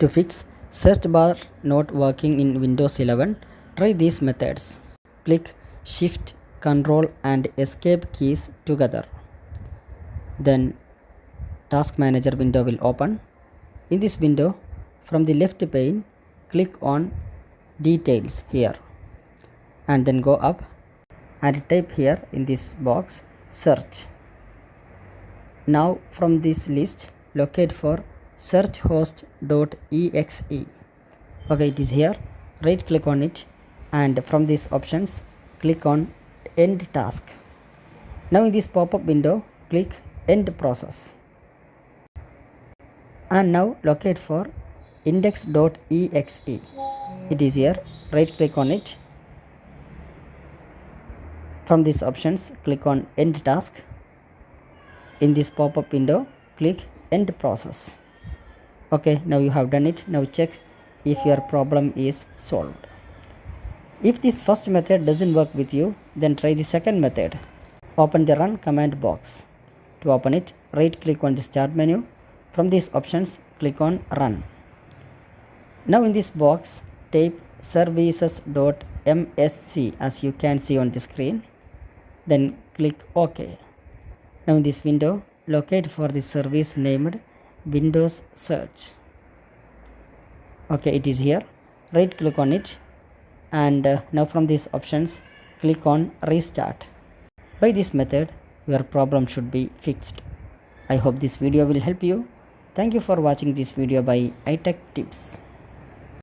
To fix search bar not working in Windows 11, try these methods. Click Shift, Ctrl and Escape keys together. Then Task Manager window will open. In this window, from the left pane, click on Details here and then go up and type here in this box Search. Now from this list, locate for SearchHost.exe. Okay, it is here. Right click on it and from these options, click on End Task. Now in this pop-up window, click End Process. And now locate for index.exe. It is here. Right click on it. From these options, click on End Task. In this pop-up window, click End Process. Okay, now you have done it. Now check if your problem is solved. If this first method doesn't work with you, then try the second method. Open the Run command box. To open it, right click on the Start menu. From these options, click on Run. Now in this box, type Services.msc as you can see on the screen. Then click OK. Now in this window, locate for the service named Windows Search. Okay, it is here. Right click on it and now from these options, click on Restart. By this method, your problem should be fixed. I hope this video will help you. Thank you for watching this video by itech tips.